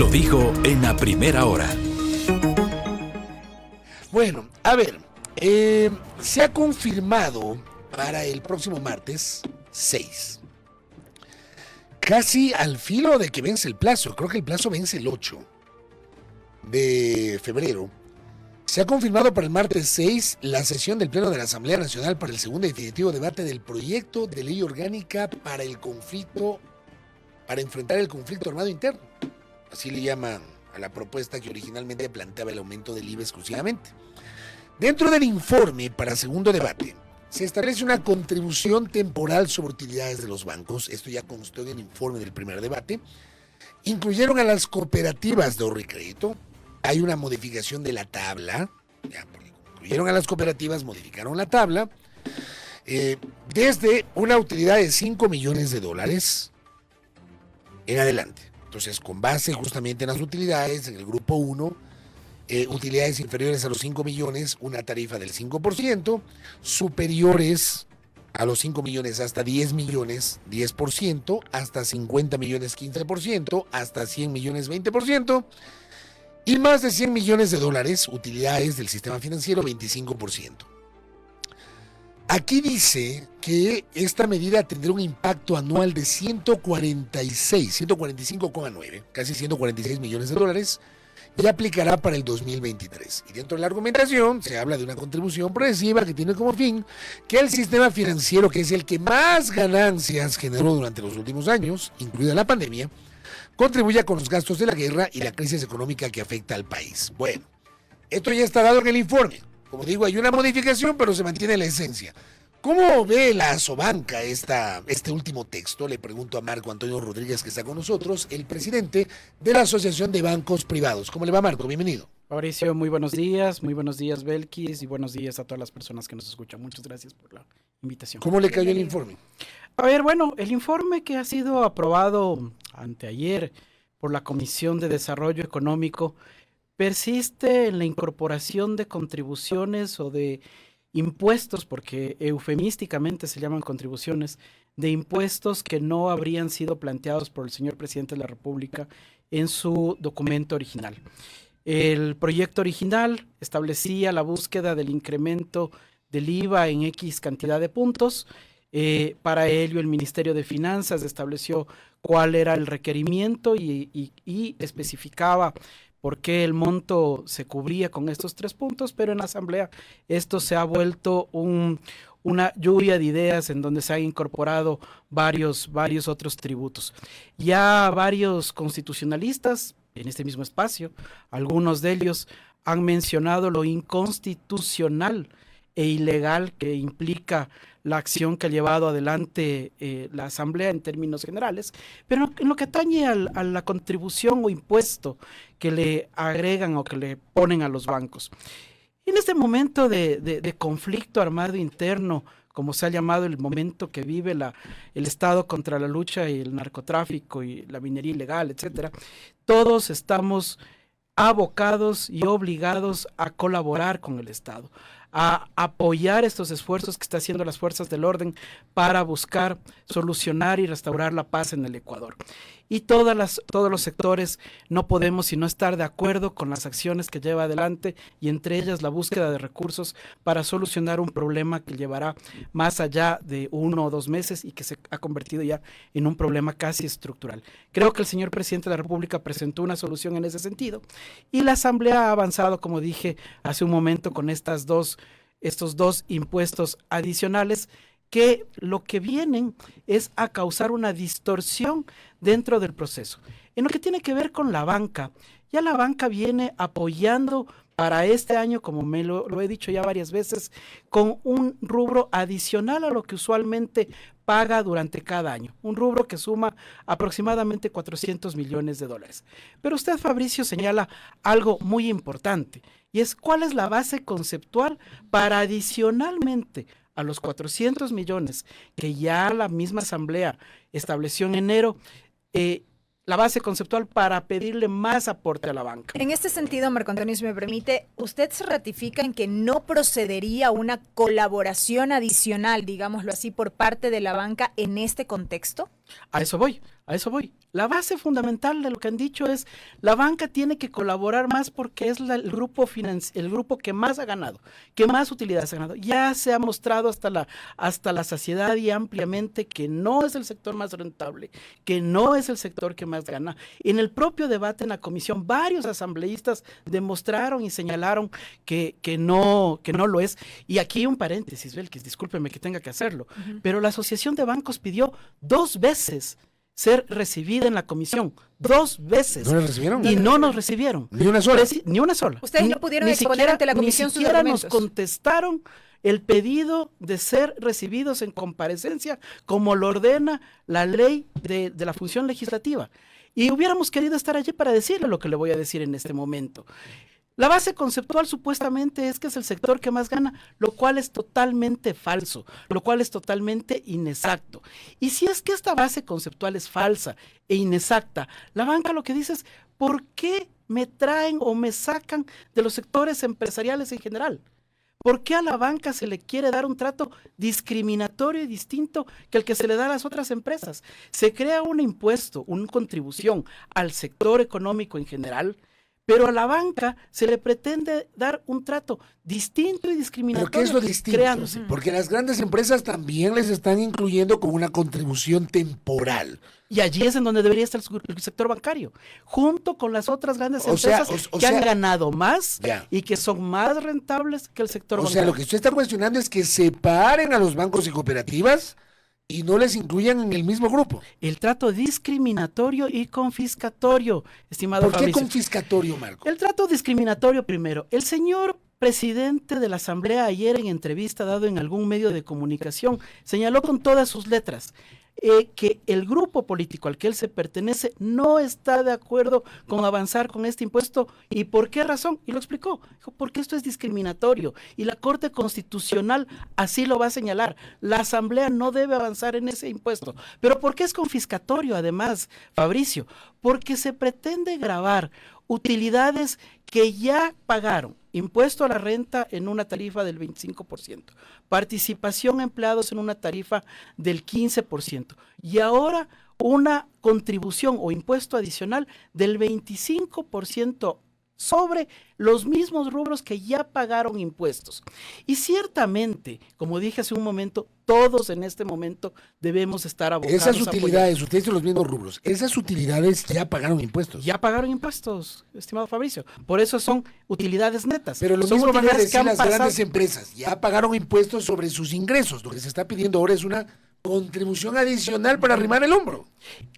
lo dijo en la primera hora. Bueno, a ver, se ha confirmado para el próximo martes 6. Casi al filo de que vence el plazo, creo que el plazo vence el 8 de febrero. Se ha confirmado para el martes 6 la sesión del Pleno de la Asamblea Nacional para el segundo y definitivo debate del proyecto de ley orgánica para enfrentar el conflicto armado interno. Así le llaman a la propuesta que originalmente planteaba el aumento del IVA exclusivamente. Dentro del informe para segundo debate, se establece una contribución temporal sobre utilidades de los bancos. Esto ya constó en el informe del primer debate. Incluyeron a las cooperativas de ahorro y crédito. Hay una modificación de la tabla. Ya, porque incluyeron a las cooperativas, modificaron la tabla. Desde una utilidad de $5 millones en adelante. Entonces, con base justamente en las utilidades, en el grupo 1, utilidades inferiores a los 5 millones, una tarifa del 5%, superiores a los 5 millones hasta 10 millones, 10%, hasta 50 millones, 15%, hasta 100 millones, 20%, y más de 100 millones de dólares, utilidades del sistema financiero, 25%. Aquí dice que esta medida tendrá un impacto anual de 145,9, casi 146 millones de dólares, y aplicará para el 2023. Y dentro de la argumentación se habla de una contribución progresiva que tiene como fin que el sistema financiero, que es el que más ganancias generó durante los últimos años, incluida la pandemia, contribuya con los gastos de la guerra y la crisis económica que afecta al país. Bueno, esto ya está dado en el informe. Como digo, hay una modificación, pero se mantiene la esencia. ¿Cómo ve la Asobanca este último texto? Le pregunto a Marco Antonio Rodríguez, que está con nosotros, el presidente de la Asociación de Bancos Privados. ¿Cómo le va, Marco? Bienvenido. Mauricio, muy buenos días, Belkis, y buenos días a todas las personas que nos escuchan. Muchas gracias por la invitación. ¿Cómo le cayó el informe? A ver, bueno, el informe que ha sido aprobado anteayer por la Comisión de Desarrollo Económico persiste en la incorporación de contribuciones o de impuestos, porque eufemísticamente se llaman contribuciones, de impuestos que no habrían sido planteados por el señor presidente de la República en su documento original. El proyecto original establecía la búsqueda del incremento del IVA en X cantidad de puntos. Para ello el Ministerio de Finanzas estableció cuál era el requerimiento y especificaba por qué el monto se cubría con estos 3 puntos, pero en la Asamblea esto se ha vuelto una lluvia de ideas en donde se han incorporado varios otros tributos. Ya varios constitucionalistas en este mismo espacio, algunos de ellos han mencionado lo inconstitucional e ilegal que implica la acción que ha llevado adelante la Asamblea en términos generales, pero en lo que atañe a la contribución o impuesto que le agregan o que le ponen a los bancos. En este momento de conflicto armado interno, como se ha llamado el momento que vive el Estado contra la lucha y el narcotráfico y la minería ilegal, etcétera, todos estamos abocados y obligados a colaborar con el Estado, a apoyar estos esfuerzos que están haciendo las fuerzas del orden para buscar solucionar y restaurar la paz en el Ecuador. Y todos los sectores no podemos sino estar de acuerdo con las acciones que lleva adelante y entre ellas la búsqueda de recursos para solucionar un problema que llevará más allá de 1 o 2 meses y que se ha convertido ya en un problema casi estructural. Creo que el señor presidente de la República presentó una solución en ese sentido y la Asamblea ha avanzado, como dije hace un momento, con estos dos impuestos adicionales que lo que vienen es a causar una distorsión dentro del proceso. En lo que tiene que ver con la banca, ya la banca viene apoyando para este año, como lo he dicho ya varias veces, con un rubro adicional a lo que usualmente paga durante cada año, un rubro que suma aproximadamente 400 millones de dólares. Pero usted, Fabricio, señala algo muy importante, y es cuál es la base conceptual para adicionalmente a los 400 millones que ya la misma Asamblea estableció en enero, la base conceptual para pedirle más aporte a la banca. En este sentido, Marco Antonio, si me permite, ¿usted se ratifica en que no procedería una colaboración adicional, digámoslo así, por parte de la banca en este contexto? A eso voy. A eso voy. La base fundamental de lo que han dicho es la banca tiene que colaborar más porque es el grupo que más ha ganado, que más utilidades ha ganado. Ya se ha mostrado hasta la saciedad y ampliamente que no es el sector más rentable, que no es el sector que más gana. En el propio debate en la comisión, varios asambleístas demostraron y señalaron que no lo es. Y aquí un paréntesis, Belkis, discúlpeme que tenga que hacerlo, pero la Asociación de Bancos pidió 2 veces ser recibida en la comisión, 2 veces. ¿No la recibieron? Y no nos recibieron. Ni una sola. Ni una sola. Ustedes no pudieron exponer ante la comisión sus argumentos. Ni siquiera nos contestaron el pedido de ser recibidos en comparecencia como lo ordena la ley de la función legislativa. Y hubiéramos querido estar allí para decirle lo que le voy a decir en este momento. La base conceptual supuestamente es que es el sector que más gana, lo cual es totalmente falso, lo cual es totalmente inexacto. Y si es que esta base conceptual es falsa e inexacta, la banca lo que dice es, ¿por qué me traen o me sacan de los sectores empresariales en general? ¿Por qué a la banca se le quiere dar un trato discriminatorio y distinto que el que se le da a las otras empresas? Se crea un impuesto, una contribución al sector económico en general, pero a la banca se le pretende dar un trato distinto y discriminatorio. ¿Pero qué es lo distinto? Creándose. Porque las grandes empresas también les están incluyendo con una contribución temporal. Y allí es en donde debería estar el sector bancario, junto con las otras grandes empresas que han ganado más y que son más rentables que el sector bancario. O sea, lo que usted está cuestionando es que separen a los bancos y cooperativas y no les incluyan en el mismo grupo. El trato discriminatorio y confiscatorio, estimado ¿Por qué Fabricio? confiscatorio, Marco? El trato discriminatorio primero. El señor presidente de la Asamblea ayer en entrevista dado en algún medio de comunicación señaló con todas sus letras que el grupo político al que él se pertenece no está de acuerdo con avanzar con este impuesto. ¿Y por qué razón? Y lo explicó. Dijo, porque esto es discriminatorio y la Corte Constitucional así lo va a señalar. La Asamblea no debe avanzar en ese impuesto. ¿Pero por qué es confiscatorio además, Fabricio? Porque se pretende gravar utilidades que ya pagaron. Impuesto a la renta en una tarifa del 25%, participación a empleados en una tarifa del 15%, y ahora una contribución o impuesto adicional del 25% sobre los mismos rubros que ya pagaron impuestos. Y ciertamente, como dije hace un momento, todos en este momento debemos estar abocados esas utilidades, ustedes son los mismos rubros, esas utilidades ya pagaron impuestos. Ya pagaron impuestos, estimado Fabricio. Por eso son utilidades netas. Pero lo son mismo van a utilidades decir las grandes empresas, ya pagaron impuestos sobre sus ingresos. Lo que se está pidiendo ahora es una contribución adicional para arrimar el hombro.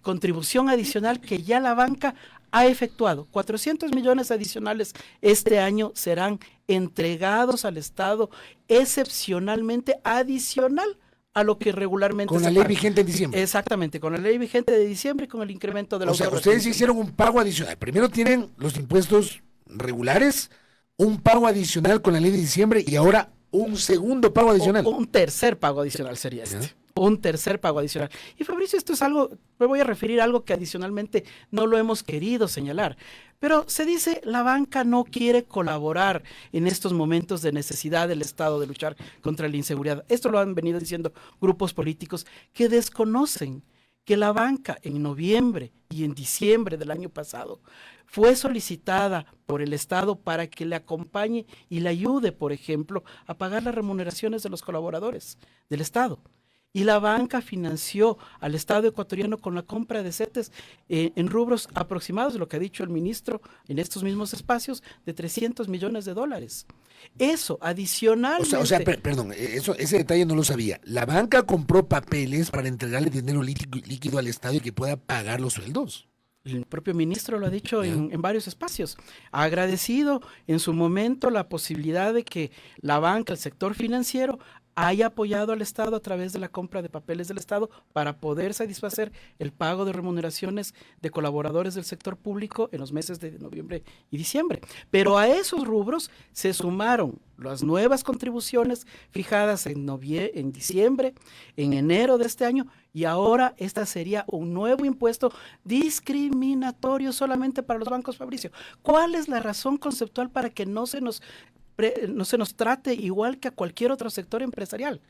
Contribución adicional que ya la banca ha efectuado. 400 millones adicionales este año serán entregados al Estado excepcionalmente adicional a lo que regularmente con la ley vigente en diciembre. Exactamente, con la ley vigente de diciembre y con el incremento de la... O sea, ustedes hicieron un pago adicional. Primero tienen los impuestos regulares, un pago adicional con la ley de diciembre y ahora un segundo pago adicional. Un tercer pago adicional sería este. Un tercer pago adicional. Y Fabricio, esto es algo, me voy a referir a algo que adicionalmente no lo hemos querido señalar, pero se dice la banca no quiere colaborar en estos momentos de necesidad del Estado de luchar contra la inseguridad. Esto lo han venido diciendo grupos políticos que desconocen que la banca en noviembre y en diciembre del año pasado fue solicitada por el Estado para que le acompañe y le ayude, por ejemplo, a pagar las remuneraciones de los colaboradores del Estado. Y la banca financió al Estado ecuatoriano con la compra de CETES en rubros aproximados, de lo que ha dicho el ministro en estos mismos espacios, de $300 millones. Eso, adicionalmente... O sea, perdón, ese detalle no lo sabía. La banca compró papeles para entregarle dinero líquido al Estado y que pueda pagar los sueldos. El propio ministro lo ha dicho en varios espacios. Ha agradecido en su momento la posibilidad de que la banca, el sector financiero, haya apoyado al Estado a través de la compra de papeles del Estado para poder satisfacer el pago de remuneraciones de colaboradores del sector público en los meses de noviembre y diciembre. Pero a esos rubros se sumaron las nuevas contribuciones fijadas en diciembre, en enero de este año, y ahora esta sería un nuevo impuesto discriminatorio solamente para los bancos, Fabricio. ¿Cuál es la razón conceptual para que no se nos trate igual que a cualquier otro sector empresarial?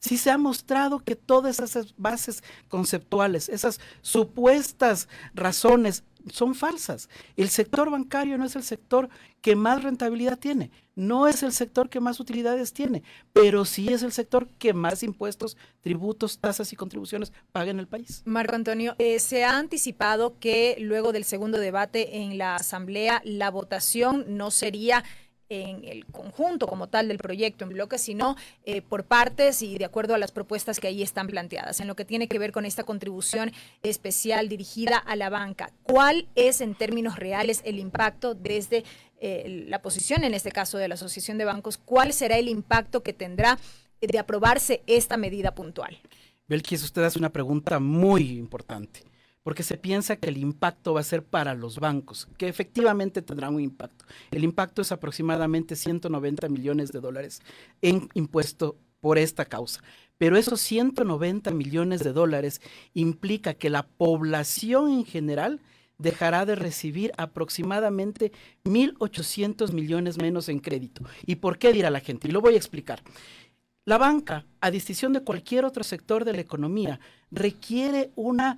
si se ha mostrado que todas esas bases conceptuales, esas supuestas razones son falsas. El sector bancario no es el sector que más rentabilidad tiene, no es el sector que más utilidades tiene, pero sí es el sector que más impuestos, tributos, tasas y contribuciones paga en el país. Marco Antonio, se ha anticipado que luego del segundo debate en la Asamblea, la votación no sería en el conjunto como tal del proyecto en bloque, sino por partes y de acuerdo a las propuestas que ahí están planteadas. En lo que tiene que ver con esta contribución especial dirigida a la banca, ¿cuál es en términos reales el impacto desde la posición, en este caso de la Asociación de Bancos? ¿Cuál será el impacto que tendrá de aprobarse esta medida puntual? Belkis, usted hace una pregunta muy importante, porque se piensa que el impacto va a ser para los bancos, que efectivamente tendrán un impacto. El impacto es aproximadamente 190 millones de dólares en impuesto por esta causa. Pero esos 190 millones de dólares implica que la población en general dejará de recibir aproximadamente 1.800 millones menos en crédito. ¿Y por qué dirá la gente? Y lo voy a explicar. La banca, a distinción de cualquier otro sector de la economía, requiere una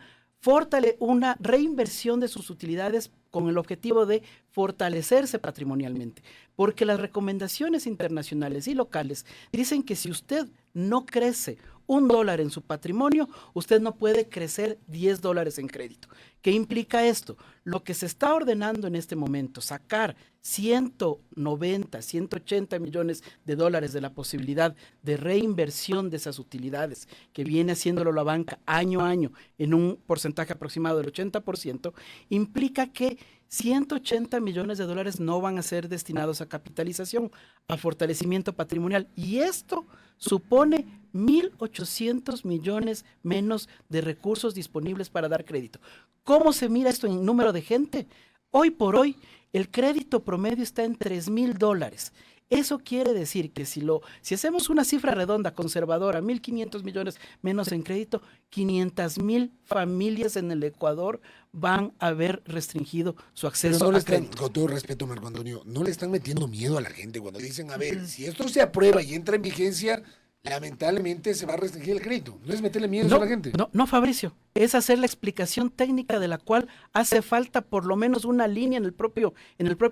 reinversión de sus utilidades con el objetivo de fortalecerse patrimonialmente, porque las recomendaciones internacionales y locales dicen que si usted no crece $1 en su patrimonio, usted no puede crecer $10 en crédito. ¿Qué implica esto? Lo que se está ordenando en este momento, sacar 190, 180 millones de dólares de la posibilidad de reinversión de esas utilidades, que viene haciéndolo la banca año a año en un porcentaje aproximado del 80%, implica que 180 millones de dólares no van a ser destinados a capitalización, a fortalecimiento patrimonial, y esto supone 1.800 millones menos de recursos disponibles para dar crédito. ¿Cómo se mira esto en número de gente? Hoy por hoy, el crédito promedio está en $3,000. Eso quiere decir que si hacemos una cifra redonda, conservadora, 1.500 millones menos en crédito, 500,000 familias en el Ecuador van a haber restringido su acceso a crédito. Con todo respeto, Marco Antonio, no le están metiendo miedo a la gente cuando dicen, a ver, si esto se aprueba y entra en vigencia, lamentablemente se va a restringir el crédito. No es meterle miedo a la gente. No, Fabricio, es hacer la explicación técnica de la cual hace falta por lo menos una línea en el propio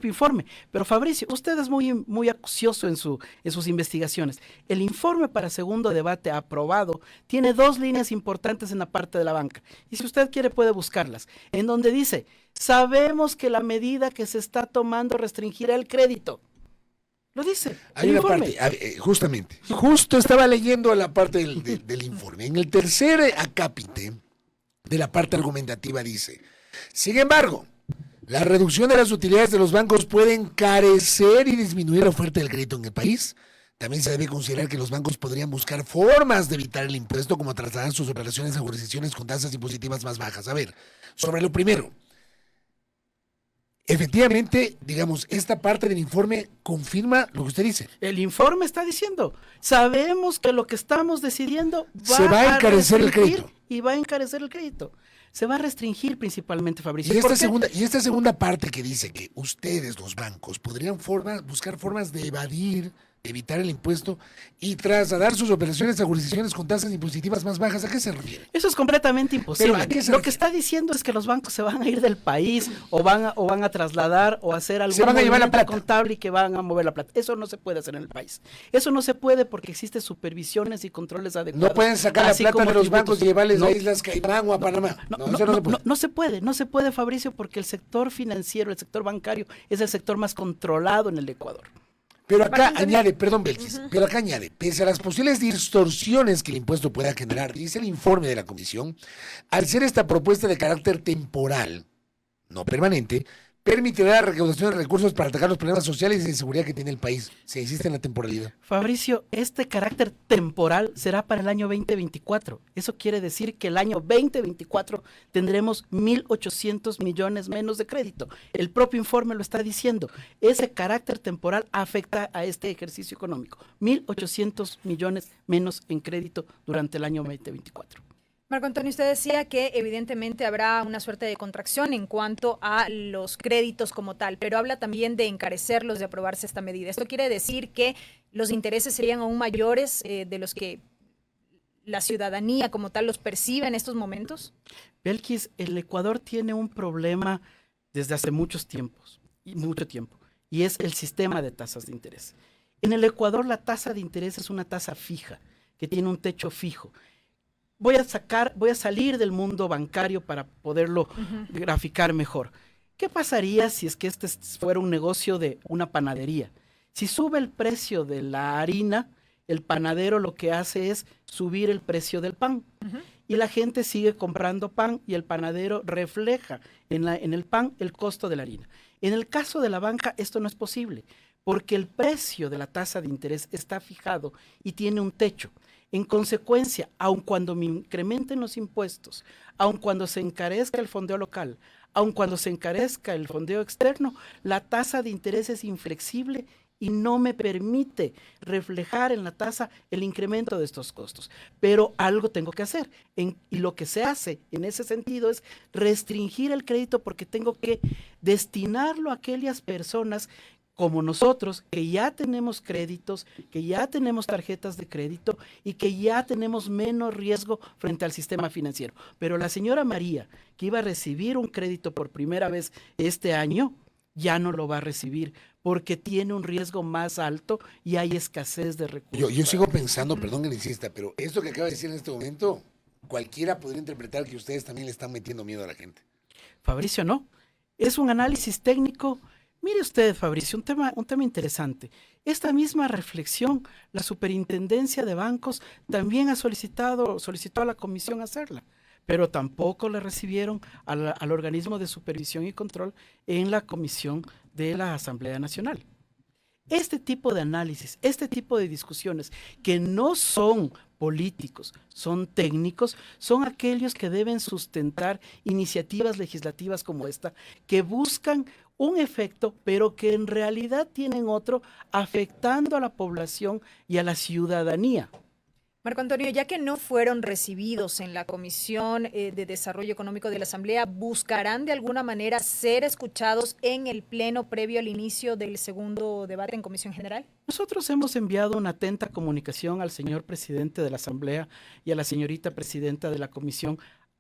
informe. Pero Fabricio, usted es muy acucioso en sus investigaciones. El informe para segundo debate aprobado tiene 2 líneas importantes en la parte de la banca. Y si usted quiere puede buscarlas. En donde dice, sabemos que la medida que se está tomando restringirá el crédito. Lo dice. Hay una parte, justo estaba leyendo la parte del informe. En el tercer acápite de la parte argumentativa dice, sin embargo, la reducción de las utilidades de los bancos puede encarecer y disminuir la oferta del crédito en el país. También se debe considerar que los bancos podrían buscar formas de evitar el impuesto, como trasladar sus operaciones a jurisdicciones con tasas impositivas más bajas. A ver, sobre lo primero. Efectivamente, digamos, esta parte del informe confirma lo que usted dice. El informe está diciendo, sabemos que lo que estamos decidiendo se va a encarecer el crédito. Y va a encarecer el crédito. Se va a restringir principalmente, Fabricio. Y esta segunda parte que dice que ustedes, los bancos, podrían buscar formas de evitar el impuesto y trasladar sus operaciones a jurisdicciones con tasas impositivas más bajas. ¿A qué se refiere? Eso es completamente imposible. Lo que está diciendo es que los bancos se van a ir del país o van a trasladar o hacer algún movimiento contable y que van a mover la plata. Eso no se puede hacer en el país. Eso no se puede porque existen supervisiones y controles adecuados. No pueden sacar la plata de los bancos y llevarles a Islas Caimán o a Panamá. No se puede, Fabricio, porque el sector financiero, el sector bancario es el sector más controlado en el Ecuador. Pero acá añade, pese a las posibles distorsiones que el impuesto pueda generar, dice el informe de la Comisión, al ser esta propuesta de carácter temporal, no permanente, permitirá la recaudación de recursos para atacar los problemas sociales y de seguridad que tiene el país, si existe en la temporalidad. Fabricio, este carácter temporal será para el año 2024. Eso quiere decir que el año 2024 tendremos 1.800 millones menos de crédito. El propio informe lo está diciendo. Ese carácter temporal afecta a este ejercicio económico. 1.800 millones menos en crédito durante el año 2024. Marco Antonio, usted decía que evidentemente habrá una suerte de contracción en cuanto a los créditos como tal, pero habla también de encarecerlos de aprobarse esta medida. Esto quiere decir que los intereses serían aún mayores de los que la ciudadanía como tal los percibe en estos momentos? Belkis, el Ecuador tiene un problema desde hace mucho tiempo, y es el sistema de tasas de interés. En el Ecuador la tasa de interés es una tasa fija, que tiene un techo fijo. Voy a salir del mundo bancario para poderlo graficar mejor. ¿Qué pasaría si es que este fuera un negocio de una panadería? Si sube el precio de la harina, el panadero lo que hace es subir el precio del pan. Y la gente sigue comprando pan y el panadero refleja en el pan el costo de la harina. En el caso de la banca esto no es posible, porque el precio de la tasa de interés está fijado y tiene un techo. En consecuencia, aun cuando me incrementen los impuestos, aun cuando se encarezca el fondeo local, aun cuando se encarezca el fondeo externo, la tasa de interés es inflexible y no me permite reflejar en la tasa el incremento de estos costos. Pero algo tengo que hacer. Y lo que se hace en ese sentido es restringir el crédito, porque tengo que destinarlo a aquellas personas como nosotros, que ya tenemos créditos, que ya tenemos tarjetas de crédito y que ya tenemos menos riesgo frente al sistema financiero. Pero la señora María, que iba a recibir un crédito por primera vez este año, ya no lo va a recibir porque tiene un riesgo más alto y hay escasez de recursos. Yo sigo pensando, perdón que le insista, pero esto que acaba de decir en este momento, cualquiera podría interpretar que ustedes también le están metiendo miedo a la gente. Fabricio, no. Es un análisis técnico. Mire usted, Fabricio, un tema interesante. Esta misma reflexión, la Superintendencia de Bancos también solicitó a la Comisión hacerla, pero tampoco la recibieron al organismo de supervisión y control en la Comisión de la Asamblea Nacional. Este tipo de análisis, este tipo de discusiones que no son políticos, son técnicos, son aquellos que deben sustentar iniciativas legislativas como esta, que buscan un efecto, pero que en realidad tienen otro, afectando a la población y a la ciudadanía. Marco Antonio, ya que no fueron recibidos en la Comisión de Desarrollo Económico de la Asamblea, ¿buscarán de alguna manera ser escuchados en el pleno previo al inicio del segundo debate en Comisión General? Nosotros hemos enviado una atenta comunicación al señor presidente de la Asamblea y a la señorita presidenta de la Comisión,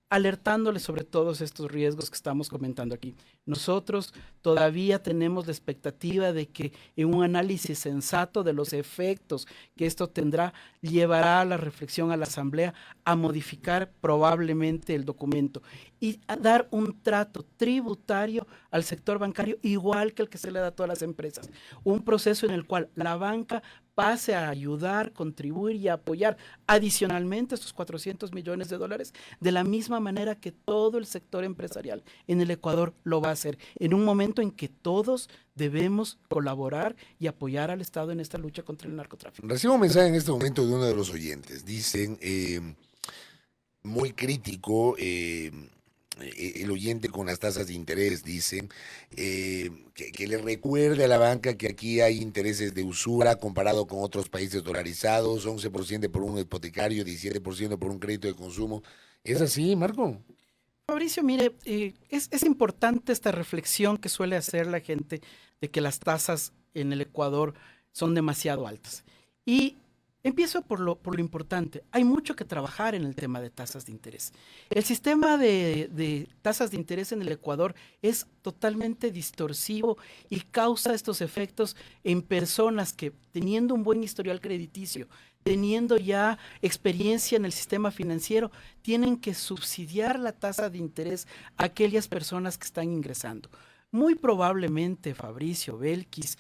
alertándoles sobre todos estos riesgos que estamos comentando aquí. Nosotros todavía tenemos la expectativa de que en un análisis sensato de los efectos que esto tendrá, llevará a la reflexión a la Asamblea a modificar probablemente el documento y a dar un trato tributario al sector bancario igual que el que se le da a todas las empresas. Un proceso en el cual la banca pase a ayudar, contribuir y apoyar adicionalmente estos $400 millones de la misma manera que todo el sector empresarial en el Ecuador lo va a hacer, en un momento en que todos debemos colaborar y apoyar al Estado en esta lucha contra el narcotráfico. Recibo un mensaje en este momento de uno de los oyentes. Dicen, muy crítico, el oyente con las tasas de interés, dicen que le recuerde a la banca que aquí hay intereses de usura comparado con otros países dolarizados, 11% por un hipotecario, 17% por un crédito de consumo. ¿Es así, Marco? Fabricio, mire, es importante esta reflexión que suele hacer la gente de que las tasas en el Ecuador son demasiado altas. Y empiezo por lo importante. Hay mucho que trabajar en el tema de tasas de interés. El sistema de tasas de interés en el Ecuador es totalmente distorsivo y causa estos efectos en personas que, teniendo un buen historial crediticio, teniendo ya experiencia en el sistema financiero, tienen que subsidiar la tasa de interés a aquellas personas que están ingresando. Muy probablemente, Fabricio, Belkis,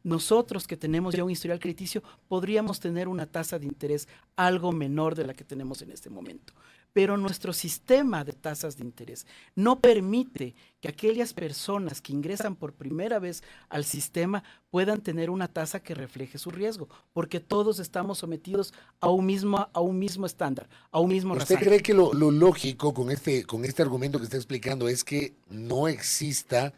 nosotros que tenemos ya un historial crediticio, podríamos tener una tasa de interés algo menor de la que tenemos en este momento. Pero nuestro sistema de tasas de interés no permite que aquellas personas que ingresan por primera vez al sistema puedan tener una tasa que refleje su riesgo, porque todos estamos sometidos a un mismo estándar, a un mismo ¿Usted rasante. cree que lo lógico con este argumento que está explicando es que no exista,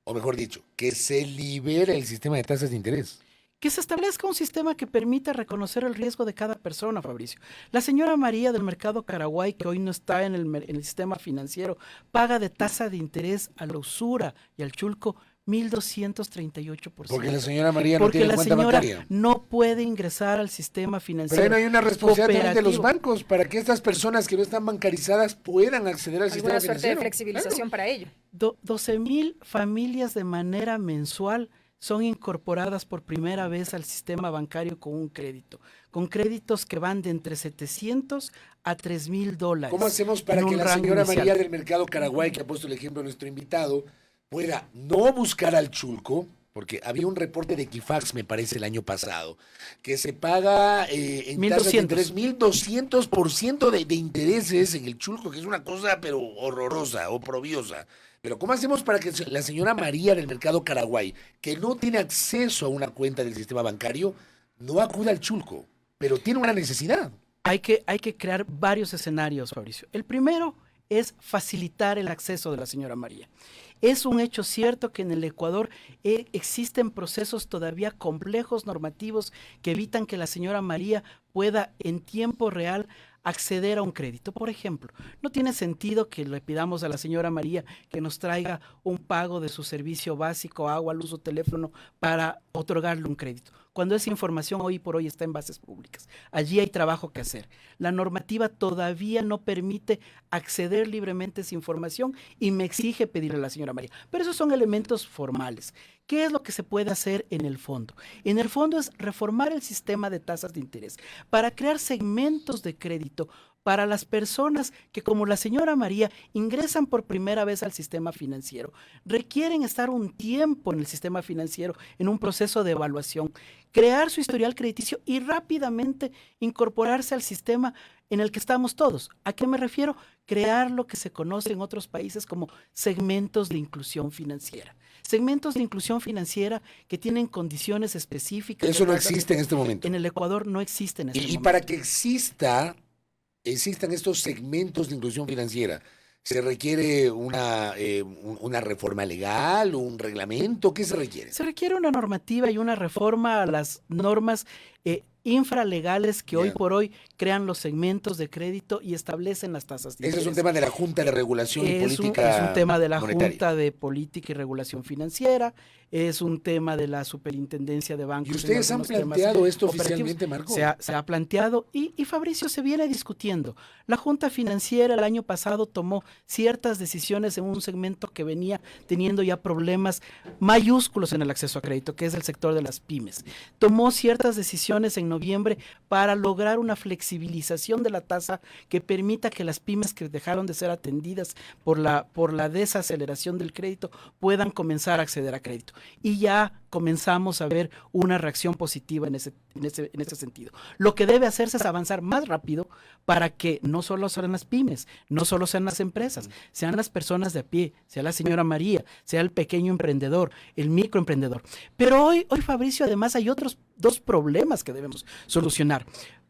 o mejor dicho, que se libere el sistema de tasas de interés? Que se establezca un sistema que permita reconocer el riesgo de cada persona, Fabricio. La señora María del Mercado Caraguay, que hoy no está en el sistema financiero, paga de tasa de interés a la usura y al chulco 1.238%. Porque la señora María no Porque tiene la cuenta señora bancaria. no puede ingresar al sistema financiero. Pero ahí no hay una responsabilidad también de los cooperativo. bancos para que estas personas que no están bancarizadas puedan acceder al sistema Alguna suerte financiero. de flexibilización para ello. 12,000 familias de manera mensual son incorporadas por primera vez al sistema bancario con un crédito, con créditos que van de entre $700 a $3,000. ¿Cómo hacemos para en que un la rango señora inicial. María del Mercado Caraguay, que ha puesto el ejemplo de nuestro invitado, pueda no buscar al chulco? Porque había un reporte de Equifax, me parece, el año pasado, que se paga en tasas de 1,200. interés 1.200% de intereses en el chulco, que es una cosa pero horrorosa, oprobiosa. Pero ¿cómo hacemos para que la señora María del Mercado Caraguay, que no tiene acceso a una cuenta del sistema bancario, no acuda al chulco, pero tiene una necesidad? Hay que crear varios escenarios, Fabricio. El primero es facilitar el acceso de la señora María. Es un hecho cierto que en el Ecuador existen procesos todavía complejos normativos que evitan que la señora María pueda en tiempo real acceder a un crédito. Por ejemplo, no tiene sentido que le pidamos a la señora María que nos traiga un pago de su servicio básico, agua, luz o teléfono para otorgarle un crédito, cuando esa información hoy por hoy está en bases públicas. Allí hay trabajo que hacer. La normativa todavía no permite acceder libremente a esa información y me exige pedirle a la señora María. Pero esos son elementos formales. ¿Qué es lo que se puede hacer en el fondo? En el fondo es reformar el sistema de tasas de interés para crear segmentos de crédito para las personas que, como la señora María, ingresan por primera vez al sistema financiero, requieren estar un tiempo en el sistema financiero en un proceso de evaluación, crear su historial crediticio y rápidamente incorporarse al sistema en el que estamos todos. ¿A qué me refiero? Crear lo que se conoce en otros países como segmentos de inclusión financiera. Segmentos de inclusión financiera que tienen condiciones específicas. Eso no existe en este momento. En el Ecuador no existe en este momento. Y para que existan estos segmentos de inclusión financiera, ¿se requiere una reforma legal, un reglamento? ¿Qué se requiere? Se requiere una normativa y una reforma a las normas infralegales que hoy por hoy crean los segmentos de crédito y establecen las tasas de interés. Ese es un tema de la Junta de Regulación y Política Es un tema de la Monetaria. Junta de Política y Regulación Financiera, es un tema de la Superintendencia de Bancos. ¿Y ustedes han planteado esto oficialmente, Marco? Se ha planteado y Fabricio, se viene discutiendo. La Junta Financiera el año pasado tomó ciertas decisiones en un segmento que venía teniendo ya problemas mayúsculos en el acceso a crédito, que es el sector de las pymes. Tomó ciertas decisiones en noviembre para lograr una flexibilización de la tasa que permita que las pymes que dejaron de ser atendidas por la desaceleración del crédito puedan comenzar a acceder a crédito. Y ya comenzamos a ver una reacción positiva en ese sentido. Lo que debe hacerse es avanzar más rápido para que no solo sean las pymes, no solo sean las empresas, sean las personas de a pie, sea la señora María, sea el pequeño emprendedor, el microemprendedor. Pero hoy Fabricio, además hay otros dos problemas que debemos solucionar.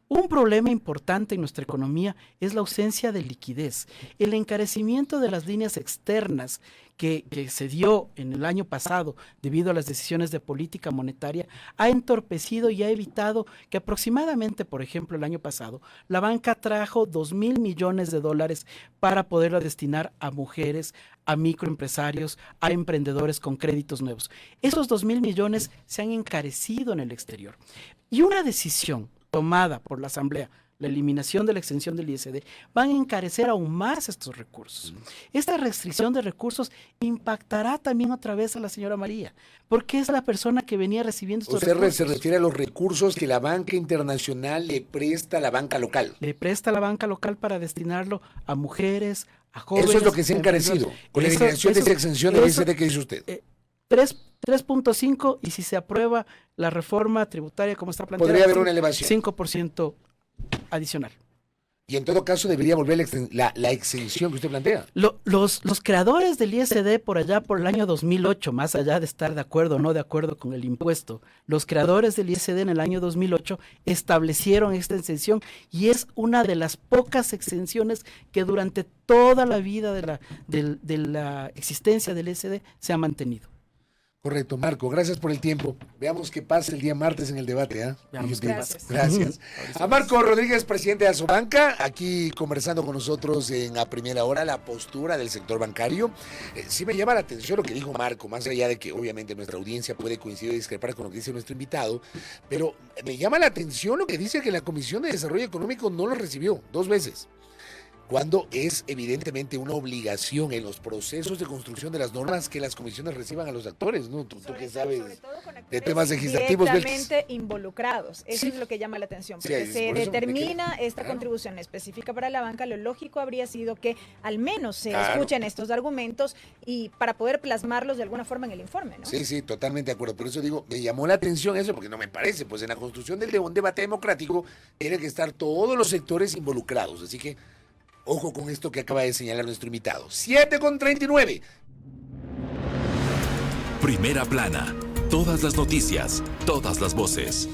Un problema importante en nuestra economía es la ausencia de liquidez. El encarecimiento de las líneas externas que se dio en el año pasado debido a las decisiones de política monetaria ha entorpecido y ha evitado que aproximadamente, por ejemplo, el año pasado, la banca trajo $2,000 millones para poderla destinar a mujeres, a microempresarios, a emprendedores con créditos nuevos. Esos $2,000 millones se han encarecido en el exterior. Y una decisión tomada por la Asamblea, la eliminación de la exención del ISD, van a encarecer aún más estos recursos. Esta restricción de recursos impactará también otra vez a la señora María, porque es la persona que venía recibiendo estos recursos. ¿Usted se refiere a los recursos que la banca internacional le presta a la banca local? Le presta a la banca local para destinarlo a mujeres, a jóvenes. Eso es lo que se ha encarecido, con la eliminación de esa exención del ISD que dice usted. 3.5, y si se aprueba la reforma tributaria como está planteada, podría haber una elevación. 5% adicional. Y en todo caso debería volver la exención que usted plantea. Los creadores del ISD por allá por el año 2008, más allá de estar de acuerdo o no de acuerdo con el impuesto, los creadores del ISD en el año 2008 establecieron esta exención y es una de las pocas exenciones que durante toda la vida de la existencia del ISD se ha mantenido. Correcto, Marco, gracias por el tiempo. Veamos qué pasa el día martes en el debate. Veamos qué pasa. Gracias. A Marco Rodríguez, presidente de Asobanca, aquí conversando con nosotros en A Primera Hora la postura del sector bancario. Sí me llama la atención lo que dijo Marco, más allá de que obviamente nuestra audiencia puede coincidir y discrepar con lo que dice nuestro invitado, pero me llama la atención lo que dice que la Comisión de Desarrollo Económico no lo recibió 2 veces. Cuando es evidentemente una obligación en los procesos de construcción de las normas que las comisiones reciban a los actores, ¿no? Tú que sabes de temas legislativos. Directamente involucrados. Eso Sí. es lo que llama la atención. Sí, Porque es se por eso determina esta claro. contribución específica para la banca. Lo lógico habría sido que al menos se Claro. escuchen estos argumentos y para poder plasmarlos de alguna forma en el informe, ¿no? Sí, totalmente de acuerdo. Por eso digo, me llamó la atención eso, porque no me parece. Pues en la construcción de un debate democrático tienen que estar todos los sectores involucrados. Así que, ojo con esto que acaba de señalar nuestro invitado. 7:39. Primera plana. Todas las noticias, todas las voces.